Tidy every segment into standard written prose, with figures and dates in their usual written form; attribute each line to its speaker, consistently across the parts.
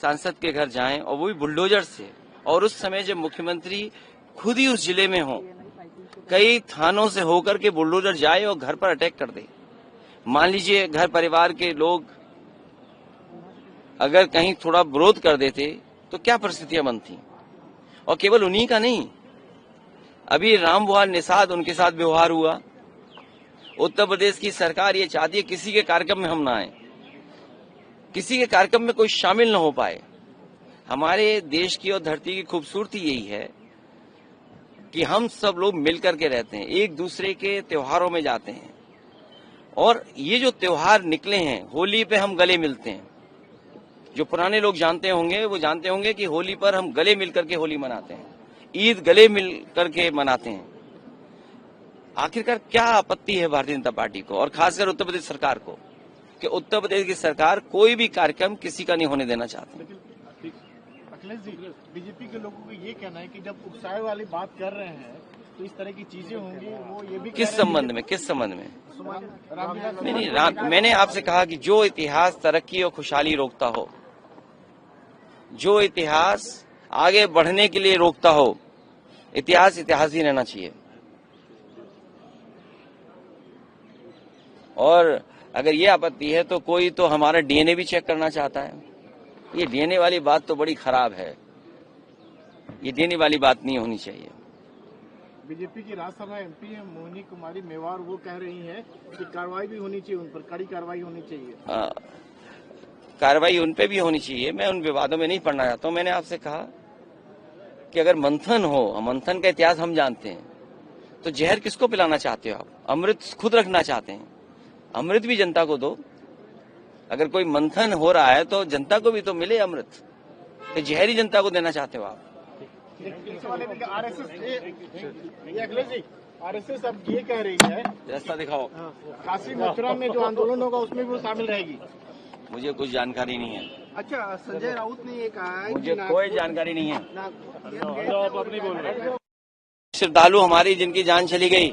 Speaker 1: सांसद के घर जाएं और वो भी बुलडोजर से, और उस समय जब मुख्यमंत्री खुद ही उस जिले में हो, कई थानों से होकर के बुलडोजर जाए और घर पर अटैक कर दे। मान लीजिए घर परिवार के लोग अगर कहीं थोड़ा विरोध कर देते तो क्या परिस्थितियां बनती। और केवल उन्हीं का नहीं, अभी रामविहार निषाद उनके साथ व्यवहार हुआ। उत्तर प्रदेश की सरकार ये चाहती है किसी के कार्यक्रम में हम ना आए, किसी के कार्यक्रम में कोई शामिल न हो पाए। हमारे देश की और धरती की खूबसूरती यही है कि हम सब लोग मिलकर के रहते हैं, एक दूसरे के त्योहारों में जाते हैं। और ये जो त्योहार निकले हैं, होली पे हम गले मिलते हैं। जो पुराने लोग जानते होंगे वो जानते होंगे कि होली पर हम गले मिलकर के होली मनाते हैं, ईद गले मिलकर के मनाते हैं। आखिरकार क्या आपत्ति है भारतीय जनता पार्टी को और खासकर उत्तर प्रदेश सरकार को कि उत्तर प्रदेश की सरकार कोई भी कार्यक्रम किसी का नहीं होने देना चाहती।
Speaker 2: अखिलेश जी, बीजेपी के लोगों को ये कहना है कि जब उकसाए वाली बात कर रहे हैं तो इस तरह की चीजें होंगी, वो ये भी
Speaker 1: किस संबंध में नहीं, मैंने आपसे कहा कि जो इतिहास तरक्की और खुशहाली रोकता हो, जो इतिहास आगे बढ़ने के लिए रोकता हो, इतिहास इतिहास ही रहना चाहिए। और अगर ये आपत्ति है तो कोई तो हमारा डीएनए भी चेक करना चाहता है। ये डीएनए वाली बात तो बड़ी खराब है, ये डीएनए वाली बात नहीं होनी चाहिए।
Speaker 2: बीजेपी की राज्यसभा एमपी है मोहिनी कुमारी मेवाड़, वो कह रही हैं कि कार्रवाई भी होनी चाहिए, उन पर कड़ी कार्रवाई होनी चाहिए।
Speaker 1: कार्रवाई उन पे भी होनी चाहिए। मैं उन विवादों में नहीं पड़ना चाहता हूं। मैंने आपसे कहा कि अगर मंथन हो, मंथन का इतिहास हम जानते हैं, तो जहर किसको पिलाना चाहते हो आप? अमृत खुद रखना चाहते हैं, अमृत भी जनता को दो। अगर कोई मंथन हो रहा है तो जनता को भी तो मिले अमृत, तो जहरी जनता को देना चाहते हो आप?
Speaker 2: आरएसएस अब ये कह रही है,
Speaker 1: रास्ता दिखाओ,
Speaker 2: काशी मथुरा में जो आंदोलन होगा उसमें भी वो शामिल रहेगी।
Speaker 1: मुझे कुछ जानकारी नहीं है।
Speaker 2: अच्छा, संजय राउत ने ये कहा है,
Speaker 1: मुझे कोई जानकारी नहीं है। श्रद्धालु हमारी जिनकी जान चली गई,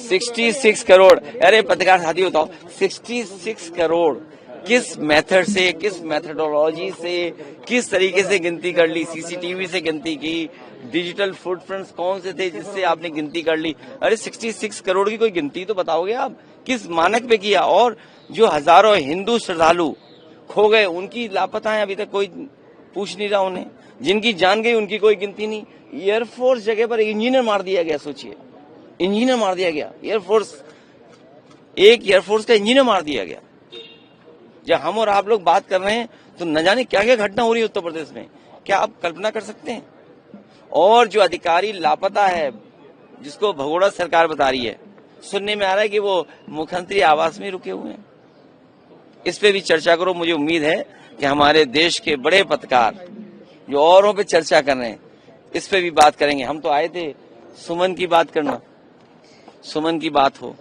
Speaker 1: 66 करोड़। अरे पत्रकार साथी बताओ, 66 करोड़ किस मेथड से, किस मेथडोलॉजी से, किस तरीके से गिनती कर ली? सीसीटीवी से गिनती की? डिजिटल फुटप्रिंट्स कौन से थे जिससे आपने गिनती कर ली? अरे 66 करोड़ की कोई गिनती तो बताओगे आप, किस मानक पे किया? और जो हजारों हिंदू श्रद्धालु खो गए, उनकी लापता है, अभी तक कोई पूछ नहीं रहा उन्हें। जिनकी जान गई उनकी कोई गिनती नहीं। एयरफोर्स जगह पर इंजीनियर मार दिया गया, सोचिए, इंजीनियर मार दिया गया। एयरफोर्स, एक एयरफोर्स का इंजीनियर मार दिया गया। जब हम और आप लोग बात कर रहे हैं तो न जाने क्या क्या घटना हो रही है उत्तर प्रदेश में, क्या आप कल्पना कर सकते हैं? और जो अधिकारी लापता है, जिसको भगोड़ा सरकार बता रही है, सुनने में आ रहा है कि वो मुख्यमंत्री आवास में रुके हुए हैं। इस पे भी चर्चा करो। मुझे उम्मीद है कि हमारे देश के बड़े पत्रकार जो औरों पे चर्चा कर रहे हैं, इस पे भी बात करेंगे। हम तो आए थे सुमन की बात करना, सुमन की बात हो।